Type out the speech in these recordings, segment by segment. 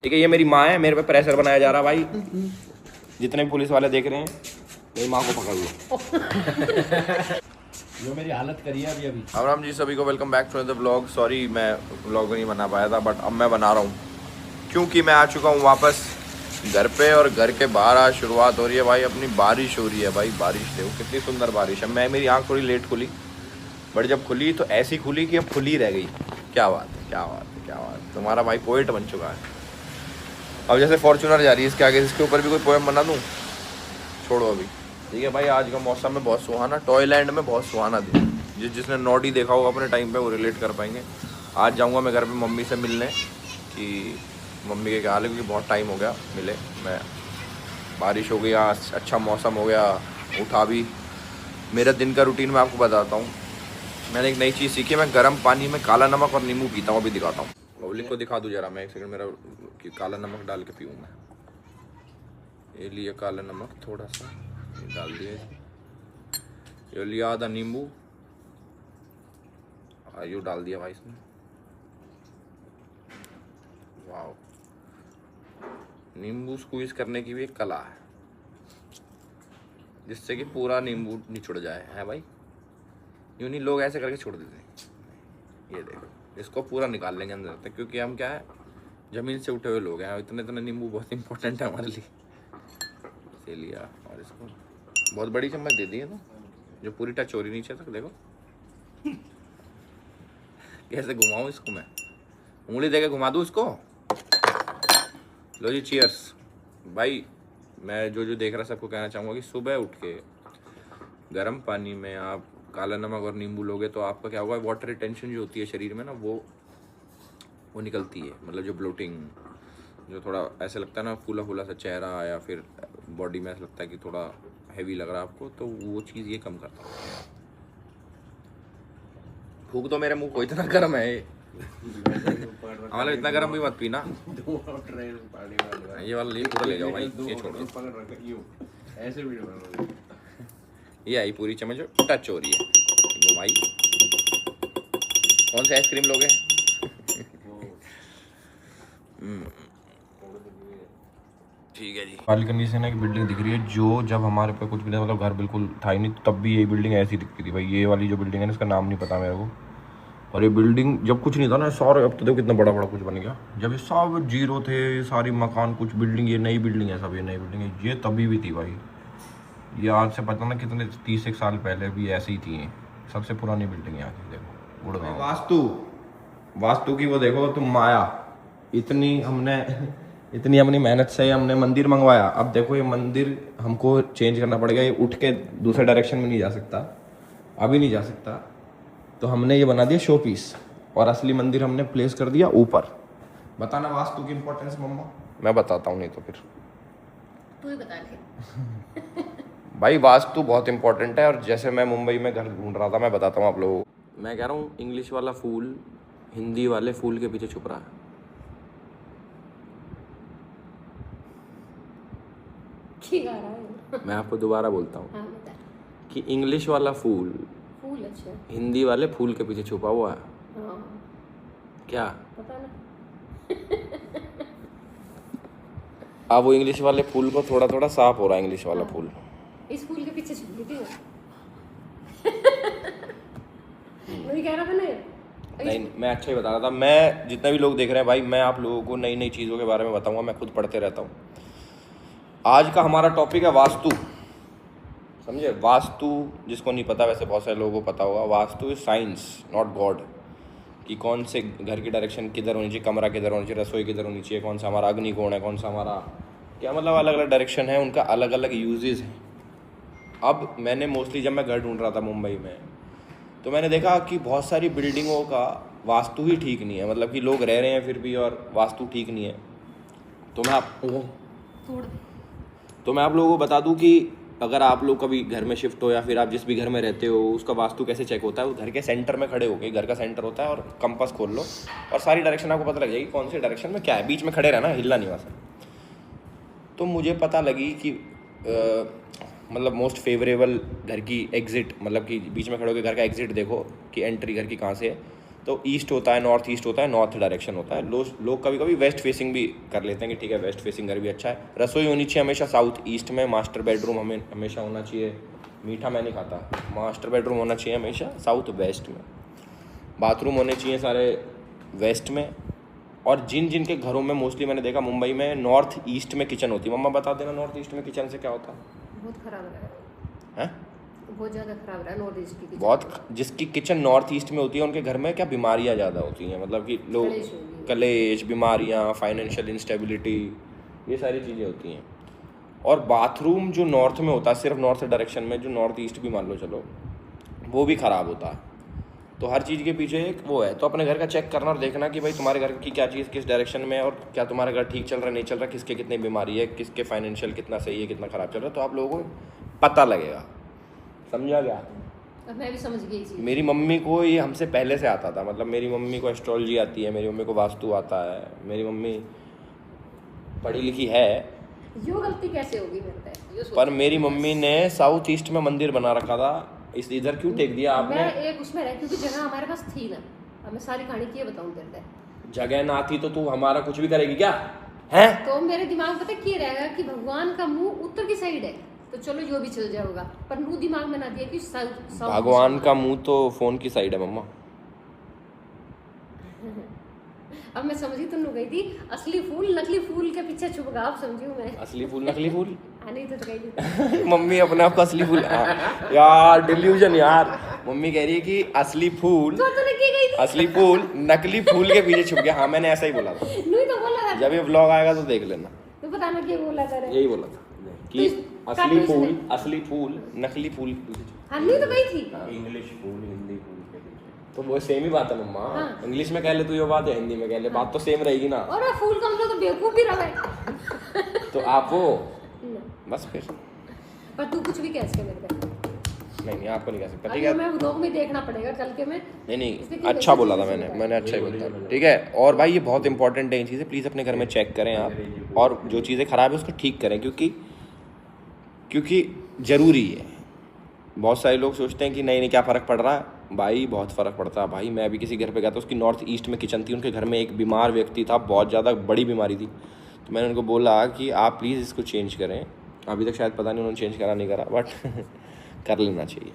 ठीक है, ये मेरी माँ है, मेरे पे प्रेशर बनाया जा रहा भाई। जितने भी पुलिस वाले देख रहे हैं मेरी माँ को पकड़ लो। जो मेरी हालत करी है अभी राम जी, सभी को welcome back to the blog. Sorry मैं ब्लॉग नहीं बना पाया था, बट अब मैं बना रहा हूँ क्योंकि मैं आ चुका हूँ वापस घर पे। और घर के बाहर आज शुरुआत हो रही है भाई अपनी, बारिश हो रही है भाई। बारिश देखो कितनी सुंदर बारिश है। मेरी आँख थोड़ी लेट खुली, बट जब खुली तो ऐसी खुली कि अब खुली रह गई। क्या बात है, क्या बात है, क्या बात है। तुम्हारा भाई पोएट बन चुका है। अब जैसे फॉर्च्यूनर जा रही है, इसके आगे इसके ऊपर भी कोई पोएम बना दूँ? छोड़ो अभी। ठीक है भाई, आज का मौसम में बहुत सुहाना, टॉयलैंड में बहुत सुहाना दिन। जिसने नॉटी देखा होगा अपने टाइम पे वो रिलेट कर पाएंगे। आज जाऊंगा मैं घर पे मम्मी से मिलने कि मम्मी के क्या हाल है, क्योंकि बहुत टाइम हो गया मिले। मैं बारिश हो गई आज, अच्छा मौसम हो गया, उठा भी। मेरा दिन का रूटीन मैं आपको बताता हूँ। मैंने एक नई चीज़ सीखी है, मैं गर्म पानी में काला नमक और नींबू पीता हूँ। अभी दिखाता हूँ, पब्लिक को दिखा दूँ जरा। मैं एक सेकंड, मेरा कि काला नमक डाल के पीऊँ मैं। ये लिया काला नमक, थोड़ा सा डाल दिया। ये लिया आधा नींबू, यूँ डाल दिया भाई इसमें। वाह, नींबू स्क्वीज करने की भी एक कला है, जिससे कि पूरा नींबू निचुड़ जाए। है भाई, यूँ नहीं लोग ऐसे करके छोड़ देते हैं। ये देखो, इसको पूरा निकाल लेंगे अंदर तक, क्योंकि हम क्या है, ज़मीन से उठे हुए लोग हैं। इतने इतने नींबू बहुत इंपॉर्टेंट है हमारे लिए। इसे लिया और इसको बहुत बड़ी चम्मच दे दी है ना, जो पूरी टच हो रही नीचे तक। देखो कैसे घुमाऊं इसको मैं, उंगली देके घुमा दूं इसको। लो जी, चीयर्स भाई। मैं जो जो देख रहा सबको कहना चाहूँगा कि सुबह उठ के गर्म पानी में आप काला नमक और नींबू लोगे तो आपका क्या होगा, वाटर रिटेंशन जो होती है शरीर में ना, वो निकलती है। मतलब जो ब्लोटिंग, जो थोड़ा ऐसे लगता है ना फूला फूला सा चेहरा, या फिर बॉडी में ऐसा लगता है कि थोड़ा हैवी लग रहा है आपको, तो वो चीज़ ये कम करता है। फूक तो मेरे मुंह को, इतना गर्म है ये। मतलब इतना गर्म भी मत पीना। ये वाला पूरा ले जाओ भाई, ये छोड़ दो। ऐसे वीडियो ये आई पूरी चम्मच जो टच हो रही है, घुमाई। कौन सी आइसक्रीम लोगे? ठीक है जी। बालकनी से ना एक बिल्डिंग दिख रही है, जो जब हमारे पे कुछ भी नहीं, मतलब घर बिल्कुल था ही नहीं, तब भी यही बिल्डिंग ऐसी दिखती थी भाई। ये वाली जो बिल्डिंग है ना, इसका नाम नहीं पता मेरे को। और ये बिल्डिंग जब कुछ नहीं था ना सारे, अब तो देखो कितना बड़ा बड़ा कुछ बन गया। जब ये सब जीरो थे, सारी मकान, कुछ बिल्डिंग, ये नई बिल्डिंग है, सब ये नई बिल्डिंग है। ये तभी भी थी भाई, ये आज से पता ना कितने 30 साल पहले भी ऐसी ही थी। सबसे पुरानी बिल्डिंग यहाँ की। देखो गुड़गांव वास्तु की वो देखो तुम माया। इतनी हमने मेहनत से हमने मंदिर मंगवाया। अब देखो ये मंदिर हमको चेंज करना पड़ेगा। ये उठ के दूसरे डायरेक्शन में नहीं जा सकता, अभी नहीं जा सकता। तो हमने ये बना दिया शो पीस, और असली मंदिर हमने प्लेस कर दिया ऊपर। बताना वास्तु की इम्पोर्टेंस मम्मा। मैं बताता हूँ, नहीं तो फिर तू ही बता ले। भाई वास्तु बहुत इंपॉर्टेंट है। और जैसे मैं मुंबई में घर ढूंढ रहा था, मैं बताता हूँ आप लोगों को। मैं कह रहा हूँ इंग्लिश वाला फूल हिंदी वाले फूल के पीछे छुप रहा है। क्या रहा है? मैं आपको दोबारा बोलता हूँ हाँ बता। कि इंग्लिश वाला फूल फूल अच्छा। हिंदी वाले फूल के पीछे छुपा हुआ है। हाँ क्या पता ना। अब वो इंग्लिश वाले फूल को थोड़ा थोड़ा साफ हो रहा है। इंग्लिश वाला फूल इस फूल के पीछे छुप गई थी। वही कह रहा था ना। नहीं, मैं अच्छा ही बता रहा था। मैं जितने भी लोग देख रहे हैं भाई, मैं आप लोगों को नई नई चीज़ों के बारे में बताऊंगा। मैं खुद पढ़ते रहता हूँ। आज का हमारा टॉपिक है वास्तु। समझे, वास्तु जिसको नहीं पता, वैसे बहुत सारे लोगों को पता होगा। Vastu is science, not God. कि कौन से घर की डायरेक्शन किधर होनी चाहिए, कमरा किधर होनी चाहिए, रसोई किधर होनी चाहिए, कौन सा हमारा अग्निकोण है, कौन सा हमारा क्या, मतलब अलग अलग डायरेक्शन है, उनका अलग अलग यूजेस हैं। अब मैंने मोस्टली जब मैं घर ढूंढ रहा था मुंबई में, तो मैंने देखा कि बहुत सारी बिल्डिंगों का वास्तु ही ठीक नहीं है। मतलब कि लोग रह रहे हैं फिर भी, और वास्तु ठीक नहीं है। तो मैं आप लोगों को बता दूं कि अगर आप लोग कभी घर में शिफ्ट हो, या फिर आप जिस भी घर में रहते हो, उसका वास्तु कैसे चेक होता है। वो घर के सेंटर में खड़े होके, घर का सेंटर होता है, और कंपास खोल लो और सारी डायरेक्शन आपको पता लग जाएगी कौन सी डायरेक्शन में क्या है। बीच में खड़े रहना, हिलना नहीं वहाँ से। तो मुझे पता लगी कि मतलब मोस्ट फेवरेबल घर की एग्जिट, मतलब कि बीच में खड़े होकर घर का एग्जिट देखो कि एंट्री घर की कहाँ से है। तो ईस्ट होता है, नॉर्थ ईस्ट होता है, नॉर्थ डायरेक्शन होता है। लोग कभी कभी वेस्ट फेसिंग भी कर लेते हैं कि ठीक है वेस्ट फेसिंग घर भी अच्छा है। रसोई होनी चाहिए हमेशा साउथ ईस्ट में, मास्टर बेडरूम हमें हमेशा होना चाहिए, मीठा मैं नहीं खाता, मास्टर बेडरूम होना चाहिए हमेशा साउथ वेस्ट में, बाथरूम होने चाहिए सारे वेस्ट में। और जिन जिन के घरों में मोस्टली मैंने देखा मुंबई में नॉर्थ ईस्ट में किचन होती है। मम्मा बता देना नॉर्थ ईस्ट में किचन से क्या होता है? बहुत खराब रहा हैं? बहुत ज़्यादा खराब रहा नॉर्थ ईस्ट की किचन। बहुत, जिसकी किचन नॉर्थ ईस्ट में होती है उनके घर में क्या बीमारियां ज़्यादा होती हैं, मतलब कि लोग कलेश होगी। कलेश, बीमारियां, फाइनेंशियल इंस्टेबिलिटी, ये सारी चीज़ें होती हैं। और बाथरूम जो नॉर्थ में होता है, सिर्फ नॉर्थ डायरेक्शन में, जो नॉर्थ ईस्ट भी मान लो चलो, वो भी ख़राब होता है। तो हर चीज़ के पीछे एक वो है। तो अपने घर का चेक करना और देखना कि भाई तुम्हारे घर की क्या चीज़ किस डायरेक्शन में है, और क्या तुम्हारा घर ठीक चल रहा है नहीं चल रहा, किसके कितनी बीमारी है, किसके फाइनेंशियल कितना सही है कितना ख़राब चल रहा है, तो आप लोगों को पता लगेगा। समझा गया? अब मैं भी समझ गई थी। मेरी मम्मी को ये हमसे पहले से आता था, मतलब मेरी मम्मी को एस्ट्रोलॉजी आती है, मेरी मम्मी को वास्तु आता है, मेरी मम्मी पढ़ी लिखी है। यो गलती कैसे होगी मेरे पे? यो सोच- पर मेरी मम्मी ने साउथ ईस्ट में मंदिर बना रखा था, इस इधर क्यों टेक दिया आपने? मैं एक उसमें रह क्योंकि जगह हमारे पास थी ना। अब मैं सारी कहानी की बताऊं तेरे को। जगह ना थी तो तू हमारा कुछ भी करेगी क्या? हैं? तो मेरे दिमाग में पता क्या रहेगा कि भगवान का मुंह उत्तर की साइड है, तो चलो जो भी चल जाएगा। पर मुंह दिमाग में ना दिया कि साउथ भगवान का मुंह तो फोन की साइड है मम्मा। अब मैं समझी तो गई थी असली फूल नकली फूल के पीछे छुप गया। अब समझी हूं मैं। असली फूल नकली फूल? नहीं तो कही थी। मम्मी अपने आप को असली फूल यार डिल्यूजन यार। मम्मी कह रही है कि असली फूल, तो तूने की गई थी? असली फूल नकली फूल के पीछे छुप गया। हाँ मैंने ऐसा ही बोला था। नहीं तो बोला था। जब ये व्लॉग आएगा तो देख लेना। तो बताना क्या बोला था रे? यही बोला था कि असली फूल, असली फूल नकली फूल के पीछे छुप। हाँ नहीं तो गई थी। इंग्लिश फूल, हिंदी फूल के पीछे। तो वो सेम ही बात है मम्मा। हाँ। इंग्लिश में कह ले तू ये बात, या हिंदी में कह ले, बात तो सेम रहेगी ना। और वो फूल का मतलब तो बेवकूफ भी रहा है। तो आप वो बस फिर पर तू कुछ भी कह सके मेरे को। नहीं आपको नहीं कह सकता, ठीक अभी है? मैं व्लॉग में देखना पड़ेगा चल के। मैं नहीं इसलिए नहीं कि अच्छा वैसे बोला था चीज़ें मैंने अच्छा ही बोला था, ठीक है। और भाई ये बहुत इंपॉर्टेंट है, इन चीज़ें प्लीज़ अपने घर में चेक करें आप, और जो चीज़ें ख़राब है उसको ठीक करें, क्योंकि ज़रूरी है। बहुत सारे लोग सोचते हैं कि नहीं नहीं क्या फ़र्क पड़ रहा है, भाई बहुत फ़र्क पड़ता है। भाई मैं अभी किसी घर पे गया था, उसकी नॉर्थ ईस्ट में किचन थी, उनके घर में एक बीमार व्यक्ति था, बहुत ज़्यादा बड़ी बीमारी थी। तो मैंने उनको बोला कि आप प्लीज़ इसको चेंज करें। अभी तक शायद पता नहीं उन्होंने चेंज करा नहीं करा, बट कर लेना चाहिए।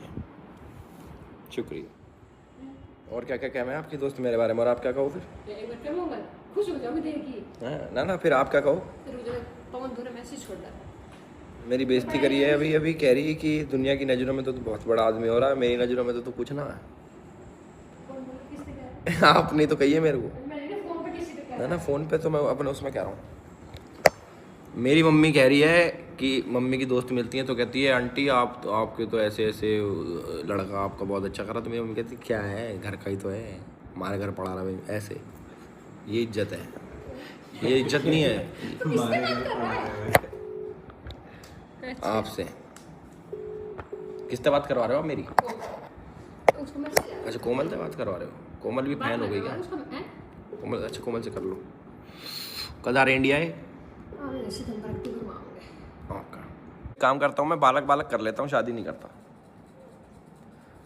शुक्रिया। और क्या क्या कहना है आपकी दोस्त मेरे बारे में, और आप क्या कहो फिर? एक बार क्या होगा? खुश हो जाओगे देख के। हाँ, ना ना फिर आप क्या कहो? फिर मुझे पवन धोरे मैसेज छोड़ रहा मेरी बेइज्जती करी है अभी अभी, कह रही है कि दुनिया की नज़रों में तो तू बहुत बड़ा आदमी हो रहा है, मेरी नज़रों में तो तू कुछ ना है। कौन बोला? किसने कहा? आपने तो कही है मेरे को। मैंने फोन पे किसी से कहा। ना फ़ोन पे तो मैं अपने उसमें कह रहा हूँ। मेरी मम्मी कह रही है कि मम्मी की दोस्त मिलती है तो कहती है आंटी आपके तो ऐसे ऐसे लड़का आपका बहुत अच्छा करा। तो मेरी मम्मी कहती क्या है, घर का ही तो है, हमारे घर पढ़ा रहा है ऐसे। ये इज्जत है, ये इज्जत नहीं है तो किससे बात कर रहा है? आपसे। किससे बात करवा रहे हो आप मेरी? उसको मैसेज आया। अच्छा कोमल से बात करवा रहे हो? कोमल भी फैन हो गई क्या? उसको हैं? कोमल, अच्छा कोमल से कर लो। कल आ रहे इंडिया है? हाँ सितंबर अक्टूबर में आऊंगे। ओके। काम करता हूँ मैं, बालक कर लेता हूँ, शादी नहीं करता।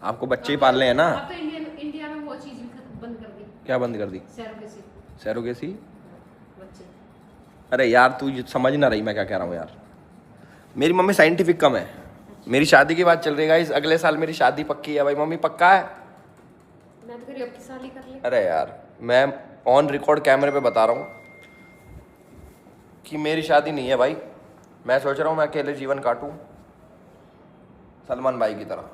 आपको बच्चे ही पालने हैं ना? अब तो इंडिया में वो चीज भी बंद कर दी। क्या बंद कर दी? Surrogacy surrogacy? बच्चे। अरे यार तू समझ ना रही मैं क्या कह रहा हूँ यार। मेरी मम्मी साइंटिफिक कम है। मेरी शादी की बात चल रही है गाइस, अगले साल मेरी शादी पक्की है भाई। मम्मी पक्का है? मैं तो कह रही हूँ अब की शादी कर ले। अरे यार मैं ऑन रिकॉर्ड कैमरे पे बता रहा हूँ कि मेरी शादी नहीं है भाई। मैं सोच रहा हूँ मैं अकेले जीवन काटूं सलमान भाई की तरह।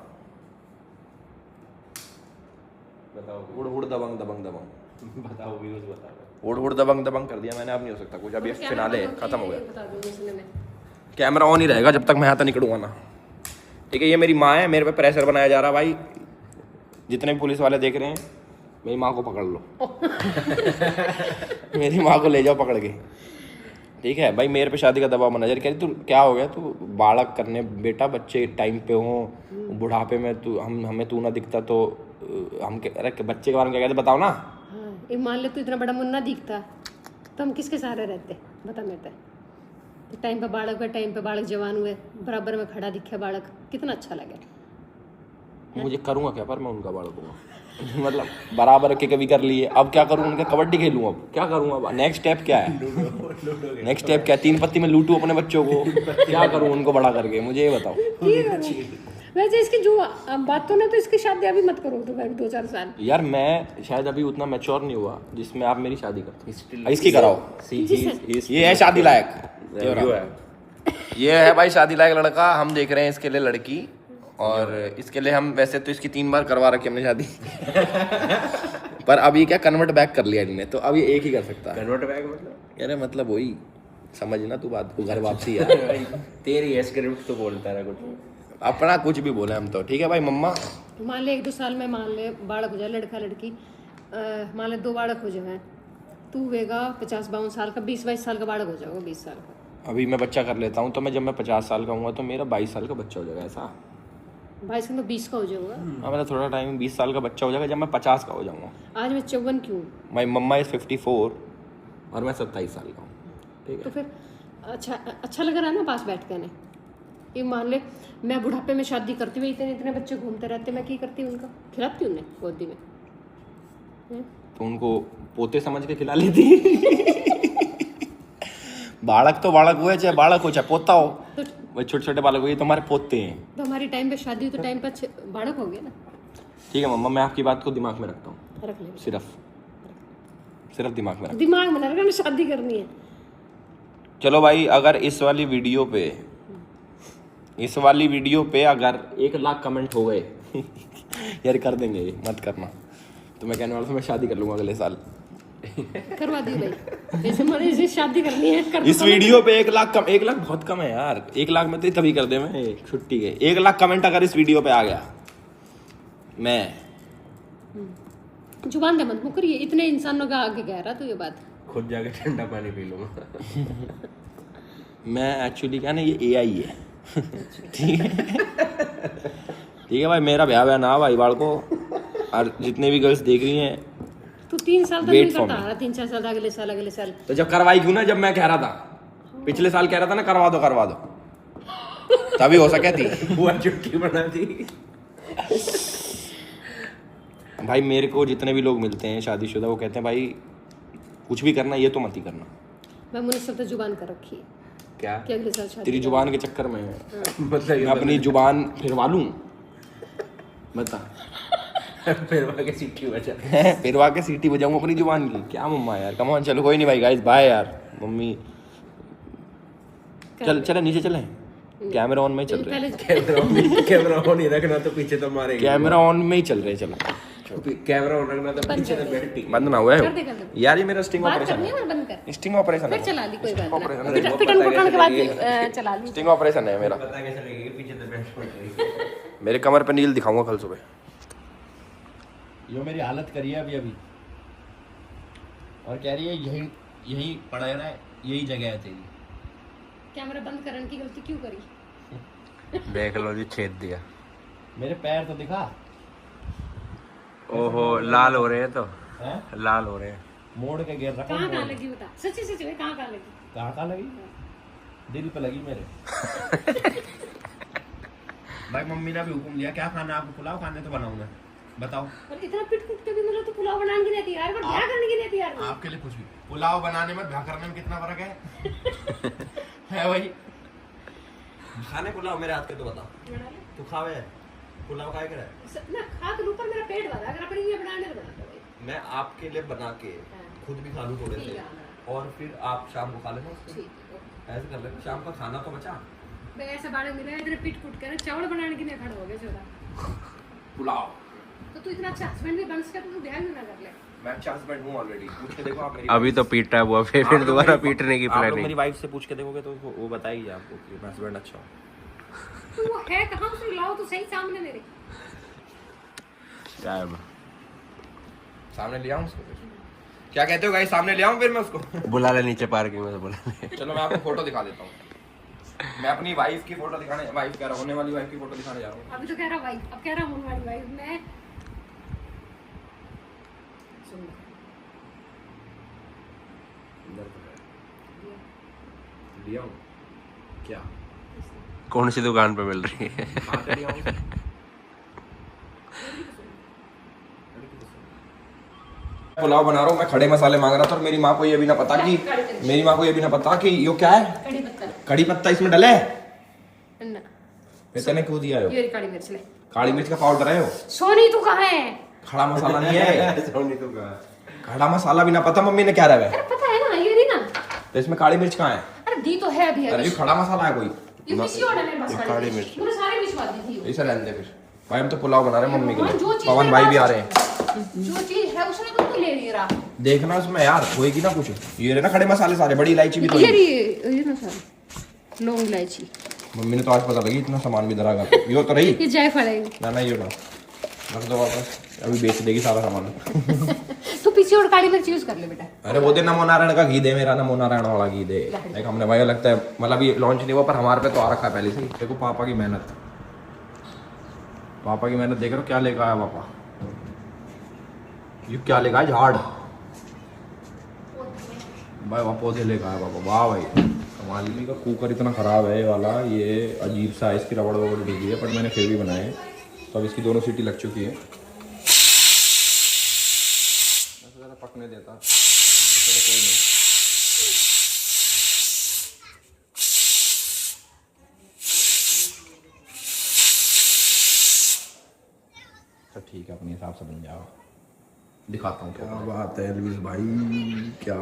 बताओ उड़ उड़ दबंग दबंग दबंग, बताओ व्यूज बताओ। उड़ उड़ दबंग दबंग कर दिया मैंने। अब नहीं हो सकता कुछ, अब ये और क्या फिनाले है, बताऊँ खत्म हो कि गया। बता दूँ इसलिए मैं। कैमरा ऑन ही रहेगा जब तक मैं यहाँ तक निकलूंगा ना, ठीक है? ये मेरी माँ है, मेरे पे प्रेशर बनाया जा रहा भाई। जितने भी पुलिस वाले देख रहे हैं मेरी माँ को पकड़ लो। मेरी माँ को ले जाओ पकड़ के, ठीक है भाई? मेरे पे शादी का दबाव मना। कह रही तू क्या हो गया, तू बालक करने बेटा, बच्चे टाइम पे हो, बुढ़ापे में तू हमें तू ना दिखता तो हम अरे बच्चे के बारे में क्या कहते बताओ ना। हाँ ये मान ले तू इतना बड़ा मुन्ना दिखता तो हम किसके सहारे रहते? बता मेरे तो टाइम पे बालक हुए, टाइम पे बालक जवान हुए, बराबर में खड़ा दिखे बालक, कितना अच्छा लगे। मुझे करूँगा क्या, पर मैं उनका बालक हूँ। मतलब बराबर के कभी कर लिए, अब क्या करूँ उनका कबड्डी खेलूँ, अब क्या करूँ, अब नेक्स्ट स्टेप क्या है, नेक्स्ट स्टेप क्या है, 3 पत्ती में लूटूँ अपने बच्चों को, क्या करूँ उनको बड़ा करके, मुझे ये बताओ। वैसे इसकी जो बात तो ना, तो इसकी शादी अभी मत करो तो 2-4 साल। यार मैं शायद अभी उतना मैच्योर नहीं हुआ जिसमें आप मेरी शादी करते, इसकी कराओ, ये है शादी लायक, ये है भाई शादी लायक लड़का, हम देख रहे हैं इसके लिए लड़की, और इसके लिए हम वैसे तो इसकी 3 बार करवा रखी हमने शादी पर अभी क्या कन्वर्ट बैक कर लिया इन्होंने, तो अब ये एक ही कर सकता है। कन्वर्ट बैक मतलब? यार मतलब वही समझना तू बात को, घर वापसी यार तेरी स्क्रिप्ट तो बोलता रहा कुछ, अपना कुछ भी बोले हम तो, ठीक है भाई मम्मा। मान ले 1-2 साल में, मान ले बालक हो जाए, लड़का लड़की, मान ले 2 बालक हो जाए, तू होगा 50-52 साल का, 20-22 साल का बालक हो जाएगा, 20 साल का। अभी मैं बच्चा कर लेता हूँ तो मैं जब मैं 50 साल का हूँ तो मेरा 22 साल का बच्चा हो जाएगा, ऐसा 22 का तो 20 का हो जाएगा। हाँ मतलब थोड़ा टाइम 20 साल का बच्चा हो जाएगा जब मैं 50 का हो जाऊँगा। आज मैं 54 क्यों? माई मम्मा इज़ 54 और मैं 27 साल का हूँ, ठीक तो है। फिर अच्छा लग रहा है ना पास बैठ के ने। ये मान ले मैं बुढ़ापे में शादी करती हुई, इतने बच्चे घूमते रहते, मैं क्या करती उनका, खिलाती उन्हें गोदी में, तो उनको पोते समझ के खिला लेती बालक तो बालक हुए, चाहे बालक हो चाहे पोता हो, तो वही छोटे छोटे बालक हो, ये तुम्हारे पोते हैं। तो हमारी टाइम पे शादी हुई तो टाइम पे बालक हो गया ना। ठीक है मम्मा, मैं आपकी बात को दिमाग में रखता हूँ, रख ले, सिर्फ दिमाग में रख। दिमाग में ना रखना, शादी करनी है। चलो भाई, अगर इस वाली वीडियो पे अगर 1 लाख कमेंट हो गए यार कर देंगे, ये मत करना, तो मैं कहने वाला था मैं शादी कर लूँगा अगले साल। करवा दी भाई, जैसे मुझे इसे शादी करनी है कर इस वीडियो पे 1 लाख कम, 1 लाख बहुत कम है यार, 1 लाख में तो तभी कर दे मैं छुट्टी के। 1 लाख कमेंट अगर इस वीडियो पे आ गया, मैं जुबान दे मत मुकरिए, इतने इंसानों का आगे कह रहा तू ये बात। खुद जाके ठंडा पानी पी लूंगा मैं एक्चुअली क्या ना, ये AI है ठीक है भाई, मेरा ब्याह ना भाई बाल को, और जितने भी गर्ल्स देख रही हैं तू 3 साल तक Wait नहीं for करता रहा, 3-4 साल अगले साल तो जब करवाई क्यों ना, जब मैं कह रहा था पिछले साल कह रहा था ना करवा दो तभी हो सके थी वो चुटकी बना दी भाई मेरे को जितने भी लोग मिलते हैं शादीशुदा, वो कहते हैं भाई कुछ भी करना ये तो मत ही करना। मैं मुझे सब तो जुबान कर रखी है क्या कि अगले साल शादी तेरी जुबान के चक्कर में मतलब मैं अपनी जुबान फिरवा लूं, बता फिर के सीटी बजा फिरवा के सीटी बजाऊं अपनी जुबान की, क्या मम्मा यार, कम ऑन, चलो कोई नहीं भाई गाइस, बाय यार मम्मी, चले नीचे चले, कैमरा ऑन में ही चल रहे हैं, कैमरा ऑन ही रखना तो पीछे तो मारेगी, कैमरा ऑन में ही चल रहे हैं, चलो कैमरा ऑन रखना तो पीछे तो बैठी बंद ना हुआ कर है दे। यार, ये मेरा स्टिंग बात ऑपरेशन करनी है है, और बंद कर, स्टिंग ऑपरेशन फिर है, चला ली, कोई बात ऑपरेशन नहीं, पिटन कुटन के बाद चला ली। स्टिंग ऑपरेशन है मेरा, पता कैसे लगेगा पीछे तो बैठ पड़ मेरे कमर पे नील दिखाऊंगा कल सुबह। यो मेरी हालत करी है अभी और कह रही है यही पड़ा है ना, यही जगह है तेरी। कैमरा बंद करने की गलती क्यों करी? देख लो जी, छेद दिया, मेरे पैर तो दिखा, ओहो लाल हो रहे हैं, तो हैं? लाल हो रहे हैं, मोड़ के गिर रखा कहाँ कहाँ लगी बता, सच्ची कहाँ लगी? कहाँ लगी? दिल पे लगी मेरे भाई मम्मी ने भी हुक्म दिया, क्या खाना आपको, पुलाव खाने तो बनाऊंगा, बताओ। और इतना पिट कुट के भी मतलब तो पुलाव बनाने की नहीं तैयार, पर क्या करने की नहीं तैयार? आपके लिए कुछ भी, पुलाव बनाने में भ्या करने में कितना फर्क है भाई? खाने पुलाव मेरे हाथ के तो बता, तू खावे पुलाव खाए कर ना खा के ऊपर मेरा पेट भरा, अगर अपने लिए बनाने तो बनाता भाई। मैं आपके लिए बना के खुद भी खा लूँ थोड़े से, और फिर आप शाम को खा लेना उसको, ऐसे कर लेना, शाम का खाना तो बचा। मैं ऐसा बालक मिला इधर पिट कुट कर चावल बनाने के लिए खड़ा हो गया छोरा। पुलाव, तो तू इतना अच्छा हस्बैंड भी बन सके तो तू ब्याह क्यों ना कर ले? मैं अच्छा हस्बैंड हूँ ऑलरेडी, पूछ के देखो आप मेरी अभी तो पीटा हुआ, फिर दोबारा पीटने की आप लोग प्लानिंग। मेरी वाइफ से पूछ के देखोगे तो वो बताएगी आपको कि मैं हस्बैंड अच्छा हूँ। तो वो है कहाँ, उसे लाओ तो सही सामने मेरे। क्या है सामने ले आऊँ उसको फिर? क्या कहते हो गाइस, सामने ले आऊँ फिर मैं उसको? बुला ले नीचे पार्किंग में, से बुला ले। चलो मैं आपको फोटो दिखा देता हूँ, मैं अपनी वाइफ की फोटो दिखाने, वाइफ कह रहा, होने वाली वाइफ की फोटो दिखाने जा रहा हूँ। अभी तो कह रहा वाइफ, अब कह रहा होने वाली वाइफ। मैं लिया हूँ क्या? कौन सी दुकान पे मिल रही है? कहाँ से लिया हूँ? पुलाव बना रहा हूँ, मैं खड़े मसाले मांग रहा था और मेरी माँ को ये भी ना पता कि यो क्या है, कड़ी पत्ता कड़ी पत्ता इसमें डले है। ना इतने क्यों दिया है? ये काली मिर्च ले। काली मिर्च का पाउडर है वो, सोनी तू कहाँ है? खड़ा मसाला नहीं है। सोनी तो कहा खड़ा मसाला भी ना पता मम्मी ने क्या रहा है, अरे पता है ना, ये रही ना। तो इसमें काली मिर्च कहाँ है? अरे दी तो है अभी अरे अभी। ये खड़ा मसाला है कोई, ये किसी और ने मेरे पास काली काली मिर्च। मिर्च पूरे सारे भिजवा दी थी वो। इसे रहने दे फिर। भाई हम तो पुलाव बना रहे हैं मम्मी के जो लिए, चीज़ पवन मेरे भाई भी पास- आ रहे हैं। जो चीज है उसने तुमको ले नहीं रहा। देखना उसमें यार होएगी ना कुछ। ये रहे ना खड़े मसाले सारे, बड़ी इलायची भी तो ये है। रही ये ना सारी लौंग इलायची। मम्मी ने तो आज पता लगी इतना सामान भी धरा कर, यो तो रही ये जायफल है। ना ना यो ना रख दो वापस, अभी बेच देगी सारा सामान। तू पीछे और काली मिर्च यूज कर ले बेटा। अरे वो दे नमो नारायण का घी दे, मेरा नमो नारायण वाला घी दे। देख हमने भाई लगता है मतलब ये लॉन्च नहीं हुआ पर हमारे पे तो आ रखा है पहले से ही। देखो पापा की मेहनत, पापा की मेहनत देख रहे हो क्या लेकर आया पापा। ये क्या लेकर आया, झाड़ भाई वहाँ पौधे लेकर आया पापा। वाह भाई कमाल। मम्मी का कुकर इतना ख़राब है ये वाला, ये अजीब सा है, इसकी रबड़ वबड़ डूबी है, बट मैंने फिर भी बनाए। तो अब इसकी दोनों सीटी लग चुकी है, ज़्यादा पकने देता तो कोई नहीं। तो ठीक है अपने हिसाब से बन जाओ, दिखाता हूँ क्या बात है एलविस भाई, क्या